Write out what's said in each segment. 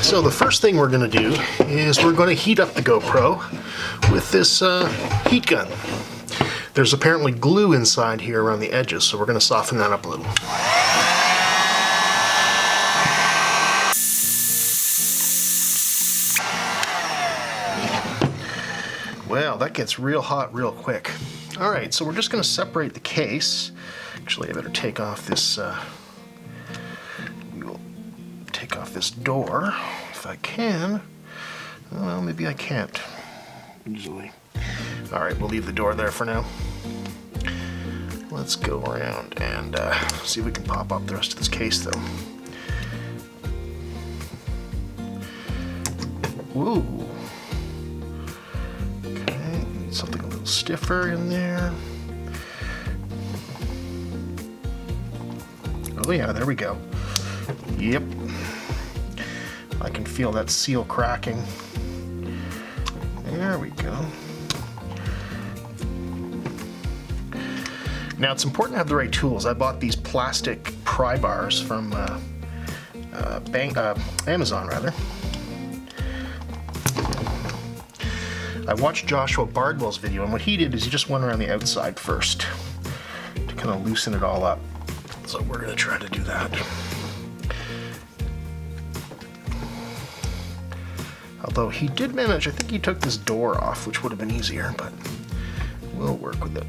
So the first thing we're going to do is we're going to heat up the GoPro with this heat gun. There's apparently glue inside here around the edges, so we're going to soften that up a little. Well, that gets real hot real quick. Alright, so we're just going to separate the case. Actually, I better take off this take off this door if I can. Well, maybe I can't easily. Alright, we'll leave the door there for now. Let's go around and see if we can pop up the rest of this case though. Woo! Okay, need something a little stiffer in there. Oh yeah, there we go. Yep. I can feel that seal cracking. There we go. Now it's important to have the right tools. I bought these plastic pry bars from Amazon rather. I watched Joshua Bardwell's video, and what he did is he just went around the outside first to kind of loosen it all up. So we're going to try to do that. Although he did manage, I think he took this door off, which would have been easier, but we'll work with it.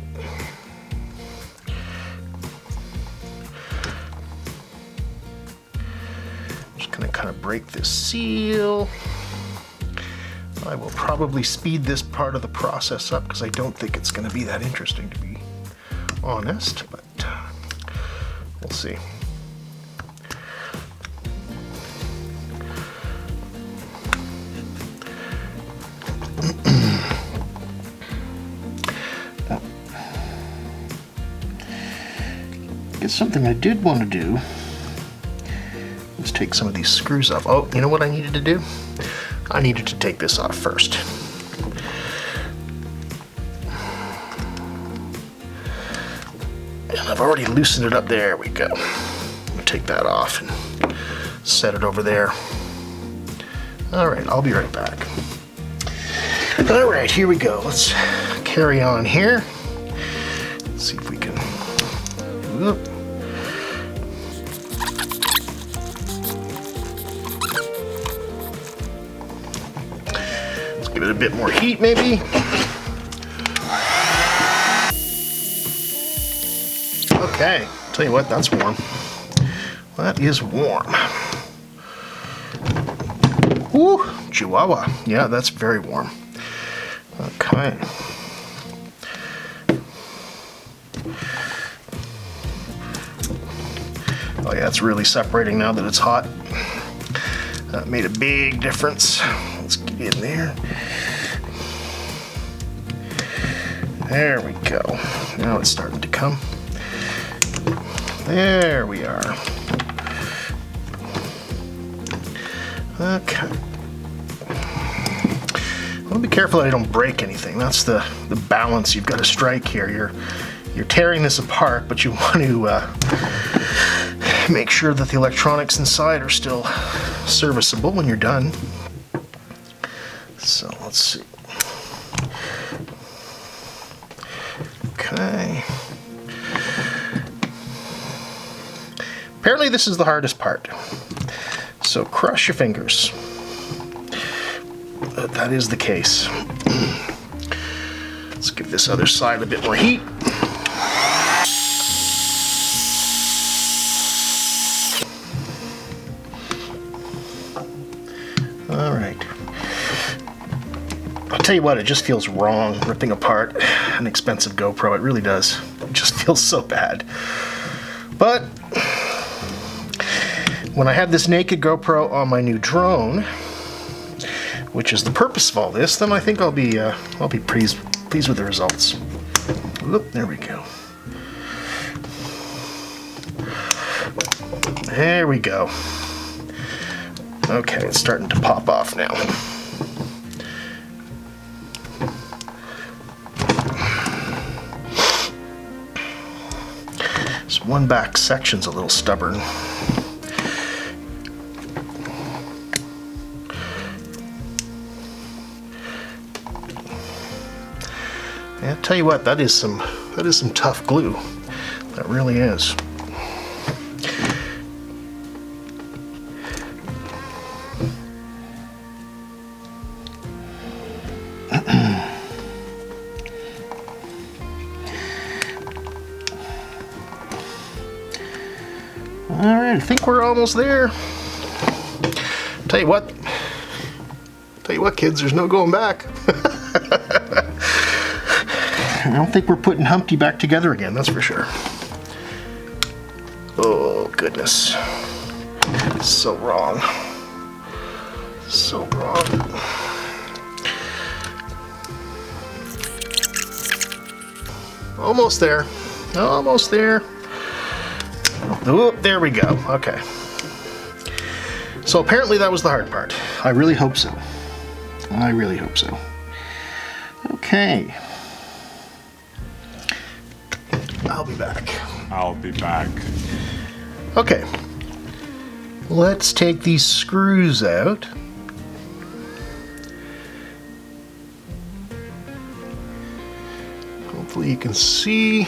Just going to kind of break this seal. I will probably speed this part of the process up because I don't think it's going to be that interesting, to be honest, but we'll see. I guess something I did want to do was take some of these screws off. Oh, you know what I needed to do? I needed to take this off first. And I've already loosened it up. There we go. I'm gonna take that off and set it over there. Alright, I'll be right back. Alright, here we go. Let's carry on here. Let's see if we can. Whoop. Give it a bit more heat, maybe. Okay, tell you what, that's warm. That is warm. Woo, Chihuahua. Yeah, that's very warm. Okay. Oh yeah, it's really separating now that it's hot. That made a big difference. Let's get in there. There we go. Now it's starting to come. There we are. Okay. Well, be careful that I don't break anything. That's the balance you've got to strike here. You're tearing this apart, but you want to make sure that the electronics inside are still serviceable when you're done. So let's see. Okay. Apparently this is the hardest part. So cross your fingers. That is the case. Let's give this other side a bit more heat. All right. I'll tell you what, it just feels wrong ripping apart an expensive GoPro. It really does. It just feels so bad. But when I have this naked GoPro on my new drone, which is the purpose of all this, then I think I'll be pleased with the results. Oop, there we go. There we go. Okay, it's starting to pop off now. This one back section's a little stubborn. Yeah, tell you what, that is some tough glue. That really is. Alright, I think we're almost there. Tell you what, kids, there's no going back. I don't think we're putting Humpty back together again, that's for sure. Oh, goodness. So wrong. So wrong. Almost there. Almost there. Oh, there we go. Okay. So apparently that was the hard part. I really hope so. I really hope so. Okay. I'll be back. I'll be back. Okay. Let's take these screws out. Hopefully you can see.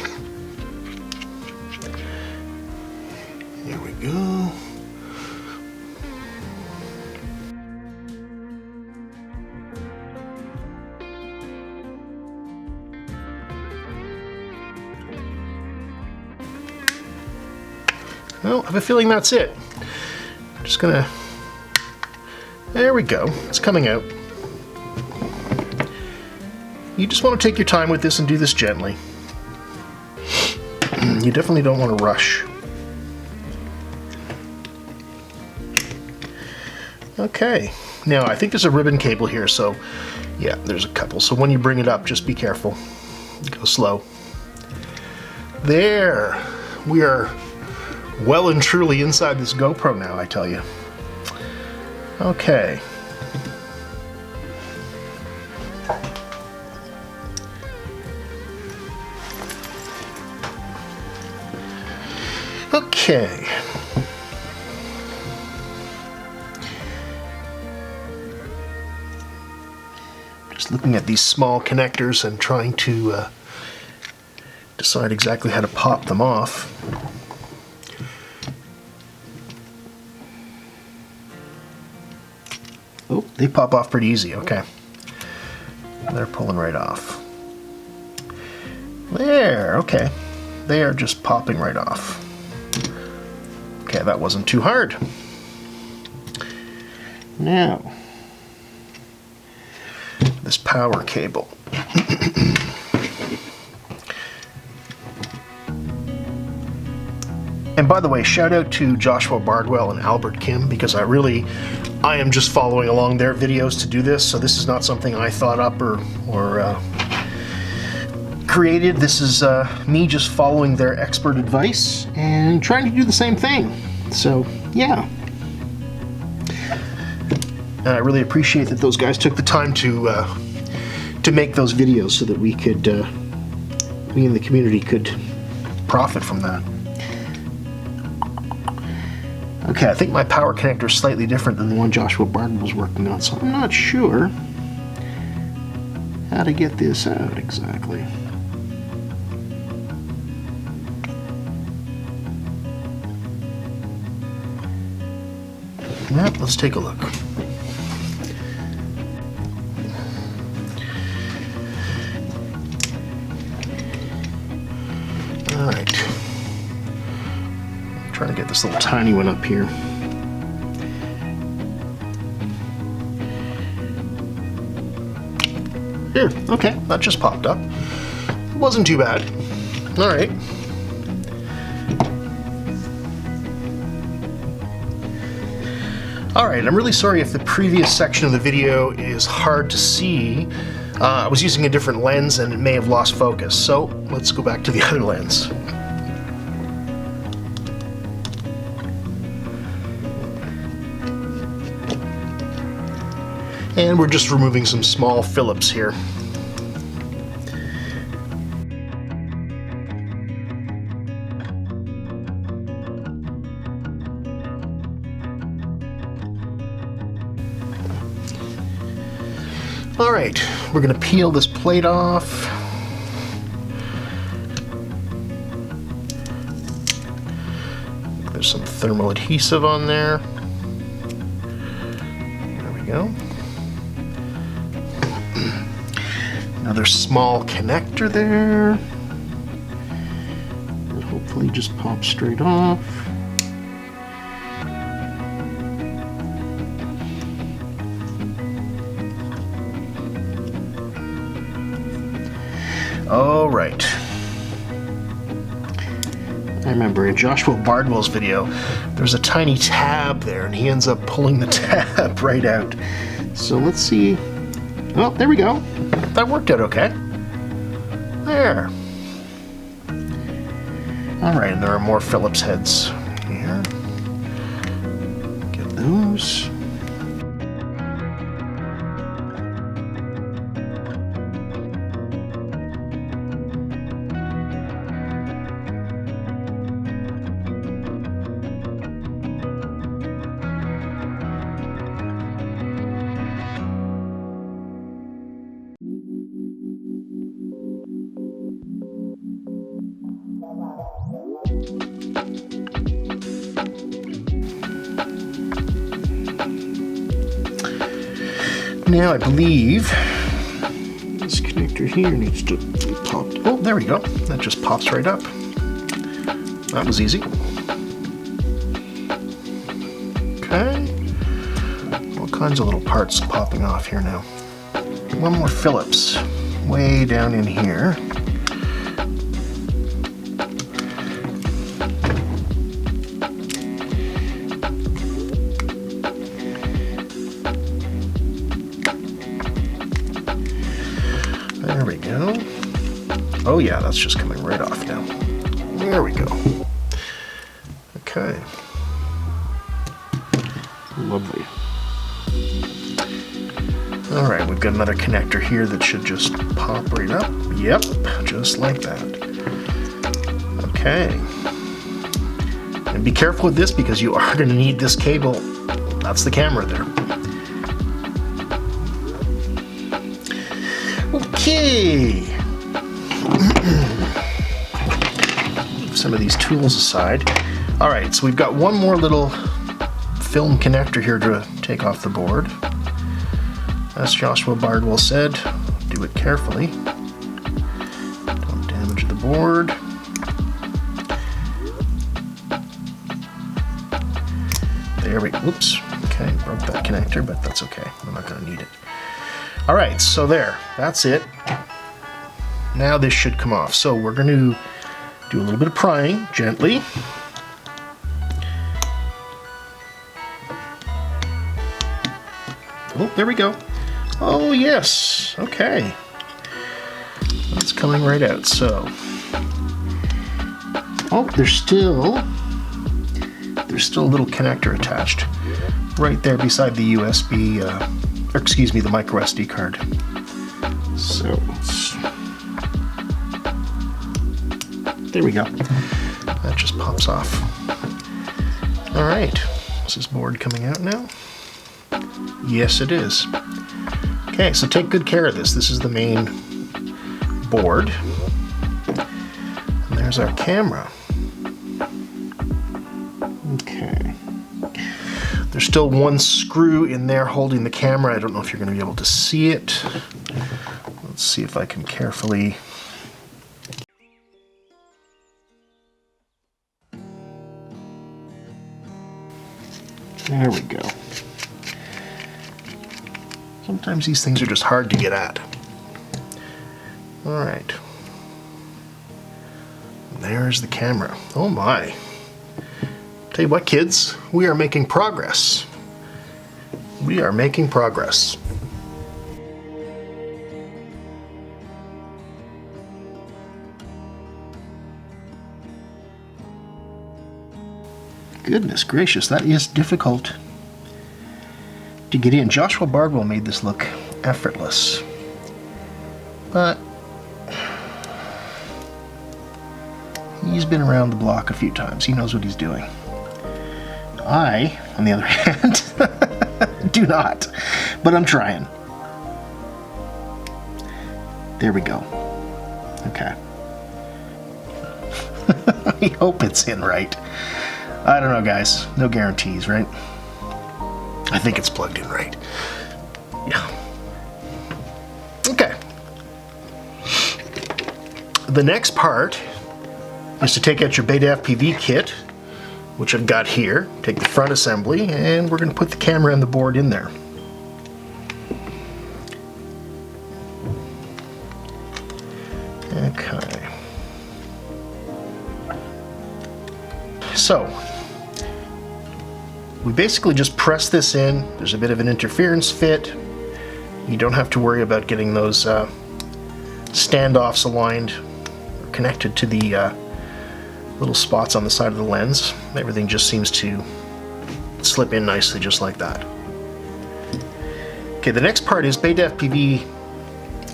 There we go. Well, I have a feeling that's it. I'm just gonna... There we go. It's coming out. You just want to take your time with this and do this gently. You definitely don't want to rush. Okay. Now, I think there's a ribbon cable here, so... Yeah, there's a couple. So when you bring it up, just be careful. Go slow. There! We are well and truly inside this GoPro now, I tell you. Okay. Okay. Just looking at these small connectors and trying to decide exactly how to pop them off. Oh, they pop off pretty easy, okay. They're pulling right off. There, okay. They are just popping right off. Okay, that wasn't too hard. Now, this power cable. And by the way, shout out to Joshua Bardwell and Albert Kim, because I am just following along their videos to do this, so this is not something I thought up or created. This is me just following their expert advice and trying to do the same thing. So, yeah. And I really appreciate that those guys took the time to make those videos so that we could, we in the community could profit from that. Okay, I think my power connector is slightly different than the one Joshua Bardwell was working on, so I'm not sure how to get this out exactly. Yep, let's take a look. Alright. Trying to get this little tiny one up here. Here, okay, that just popped up. It wasn't too bad. Alright. Alright, I'm really sorry if the previous section of the video is hard to see. I was using a different lens and it may have lost focus, so let's go back to the other lens. And we're just removing some small Phillips here. Alright, we're going to peel this plate off. thermal adhesive on there. There we go. Another small connector there. And hopefully just pop straight off. All right. I remember in Joshua Bardwell's video, there's a tiny tab there, and he ends up pulling the tab right out. So let's see. Oh, there we go. That worked out okay. There. All right, and there are more Phillips heads here. Get those. Now I believe this connector here needs to be popped. Oh, there we go. That just pops right up. That was easy. Okay. All kinds of little parts popping off here now. One more Phillips way down in here. There we go. Oh yeah, that's just coming right off now. There we go. Okay. Lovely. Alright, we've got another connector here that should just pop right up. Yep, just like that. Okay. And be careful with this because you are going to need this cable. That's the camera there. Okay. Some of these tools aside. Alright, so we've got one more little film connector here to take off the board. As Joshua Bardwell said, do it carefully. Don't damage the board. There we go. Whoops. Okay, broke that connector, but that's okay. I'm not going to need it. Alright, so there. That's it. Now this should come off. So we're going to do a little bit of prying, gently. Oh, there we go. Oh, yes. Okay. That's coming right out. So, oh, there's still a little connector attached right there beside the USB, or excuse me, the micro SD card. So, there we go. That just pops off. All right. Is this board coming out now? Yes, it is. Okay, so take good care of this. This is the main board. And there's our camera. Okay. There's still one screw in there holding the camera. I don't know if you're going to be able to see it. Let's see if I can carefully... There we go. Sometimes these things are just hard to get at. Alright. There's the camera. Oh my. Tell you what, kids, we are making progress. We are making progress. Goodness gracious, that is difficult to get in. Joshua Bardwell made this look effortless, but he's been around the block a few times. He knows what he's doing. I, on the other hand, do not, but I'm trying. There we go. Okay. I hope it's in right. I don't know, guys. No guarantees, right? I think it's plugged in right. Yeah. Okay. The next part is to take out your Beta FPV kit, which I've got here. Take the front assembly, and we're going to put the camera and the board in there. Okay. So, we basically just press this in. There's a bit of an interference fit. You don't have to worry about getting those standoffs aligned or connected to the little spots on the side of the lens. Everything just seems to slip in nicely just like that. Okay, the next part is Beta FPV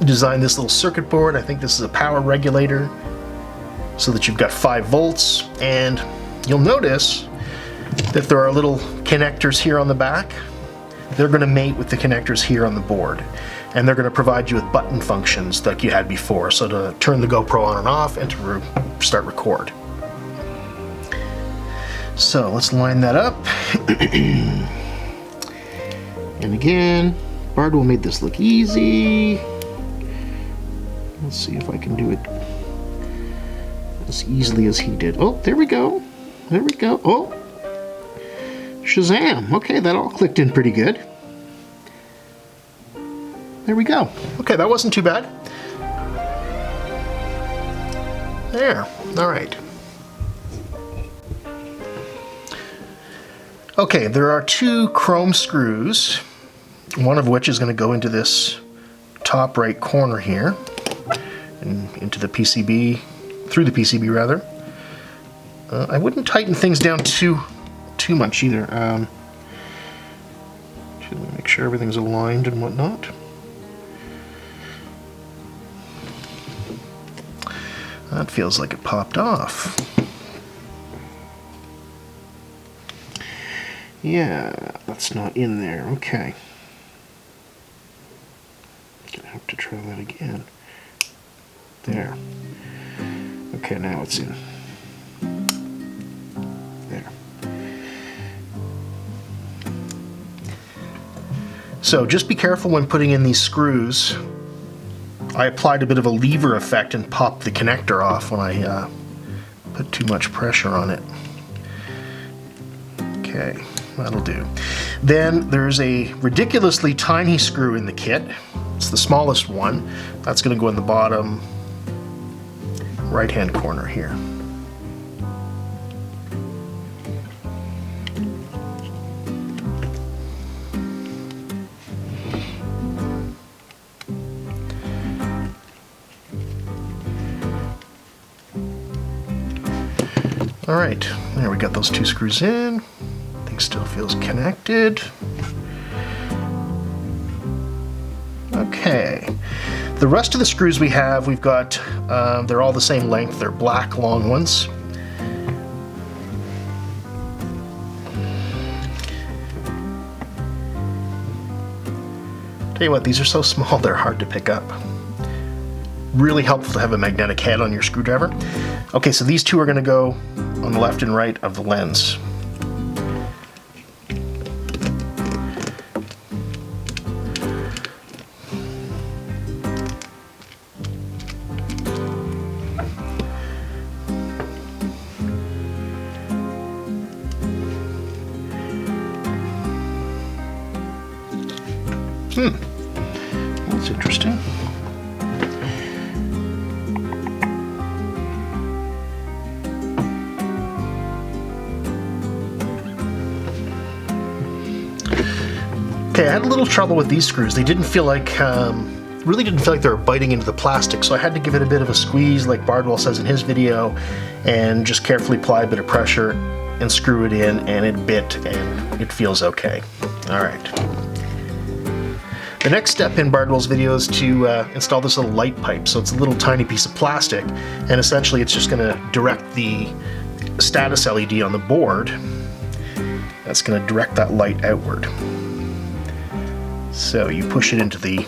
designed this little circuit board. I think this is a power regulator so that you've got 5 volts, and you'll notice that there are little connectors here on the back. They're going to mate with the connectors here on the board, and they're going to provide you with button functions like you had before, so to turn the GoPro on and off and to start record. So let's line that up. And again, Bardwell made this look easy. Let's see if I can do it as easily as he did. Oh, there we go. There we go. Oh, Shazam. Okay, that all clicked in pretty good. There we go. Okay, that wasn't too bad. There. All right. Okay, there are 2 chrome screws, one of which is going to go into this top right corner here, and into the PCB, through the PCB rather. I wouldn't tighten things down too much either. Should make sure everything's aligned and whatnot. That feels like it popped off. Yeah, that's not in there. Okay. Gonna have to try that again. There. Okay, now it's in. There. So just be careful when putting in these screws. I applied a bit of a lever effect and popped the connector off when I put too much pressure on it. Okay, that'll do. Then there's a ridiculously tiny screw in the kit. It's the smallest one. That's going to go in the bottom right-hand corner here. All right, there we got those 2 screws in. Thing still feels connected. Okay, the rest of the screws we've got, they're all the same length. They're black, long ones. Tell you what, these are so small they're hard to pick up. Really helpful to have a magnetic head on your screwdriver. Okay, so these 2 are going to go on the left and right of the lens. That's interesting. Okay, I had a little trouble with these screws. They didn't feel like, really didn't feel like they were biting into the plastic, so I had to give it a bit of a squeeze like Bardwell says in his video, and just carefully apply a bit of pressure and screw it in, and it bit, and it feels okay. All right. The next step in Bardwell's video is to install this little light pipe. So it's a little tiny piece of plastic, and essentially it's just going to direct the status LED on the board. That's going to direct that light outward. So you push it into the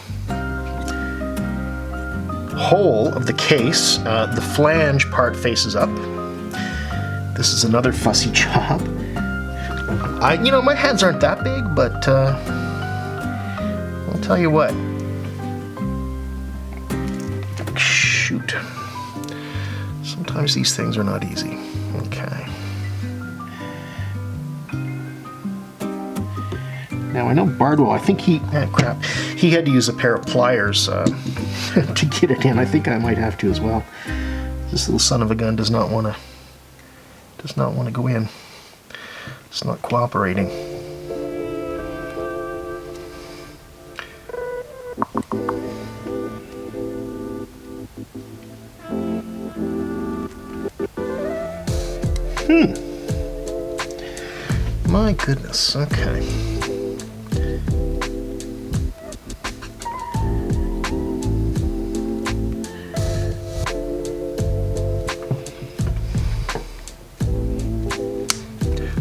hole of the case. The flange part faces up. This is another fussy job. You know, my hands aren't that big, but I'll tell you what. Shoot. Sometimes these things are not easy. Okay. Now I know Bardwell, I think he had to use a pair of pliers to get it in. I think I might have to as well. This little son of a gun does not want to go in. It's not cooperating. My goodness, okay.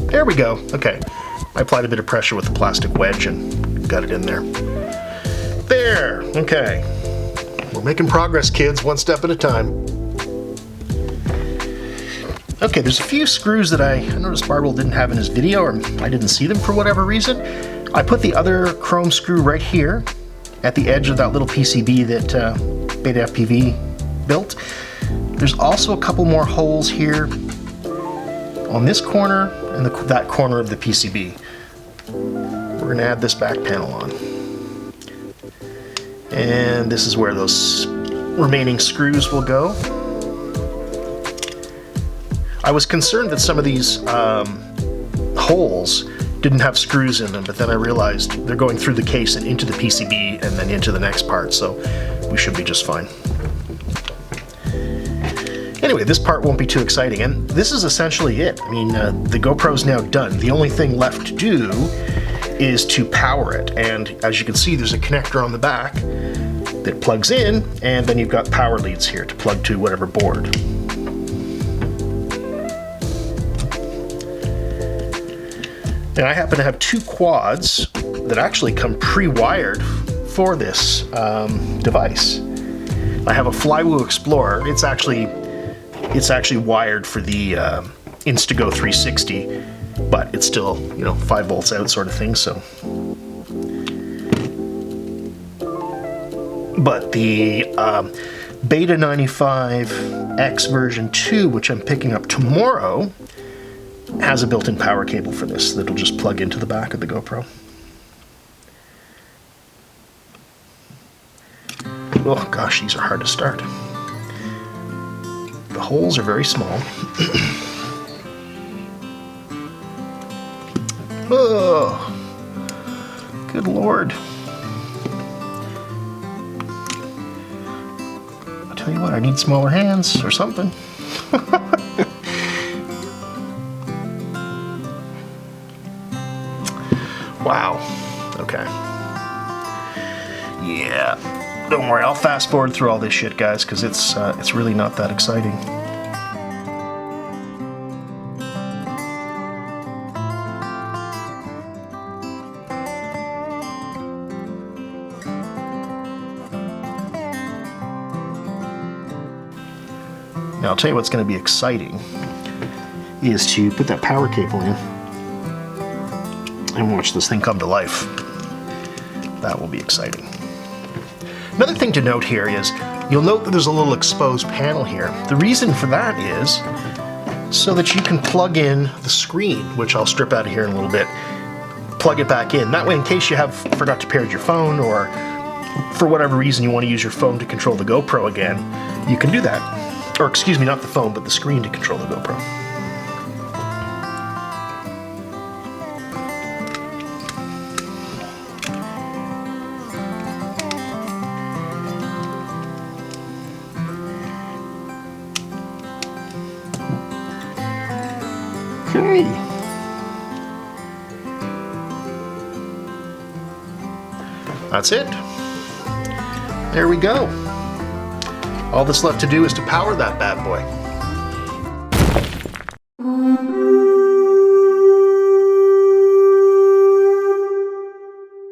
There we go. Okay. I applied a bit of pressure with the plastic wedge and got it in there. There! Okay. We're making progress, kids, one step at a time. Okay, there's a few screws that I noticed Bardwell didn't have in his video, or I didn't see them for whatever reason. I put the other chrome screw right here at the edge of that little PCB that Beta FPV built. There's also a couple more holes here on this corner and that corner of the PCB. We're going to add this back panel on. And this is where those remaining screws will go. I was concerned that some of these holes didn't have screws in them, but then I realized they're going through the case and into the PCB and then into the next part, so we should be just fine. Anyway, this part won't be too exciting, and this is essentially it. I mean, the GoPro's now done. The only thing left to do is to power it, and as you can see, there's a connector on the back that plugs in, and then you've got power leads here to plug to whatever board. And I happen to have two quads that actually come pre-wired for this device. I have a Flywoo Explorer. It's actually wired for the Instago 360, but it's still, you know, 5 volts out sort of thing. So, but the Beta 95X version 2, which I'm picking up tomorrow, has a built-in power cable for this that'll just plug into the back of the GoPro. Oh gosh, these are hard to start. The holes are very small. Oh, good Lord. I'll tell you what, I need smaller hands or something. Wow. Okay. Yeah. Don't worry, I'll fast forward through all this shit, guys, because it's really not that exciting. Now, I'll tell you what's going to be exciting is to put that power cable in and watch this thing come to life. That will be exciting. Another thing to note here is, you'll note that there's a little exposed panel here. The reason for that is so that you can plug in the screen, which I'll strip out of here in a little bit, plug it back in. That way, in case you have forgot to pair your phone, or for whatever reason you want to use your phone to control the GoPro again, you can do that. Or excuse me, not the phone, but the screen to control the GoPro. Okay. That's it. There we go. All that's left to do is to power that bad boy.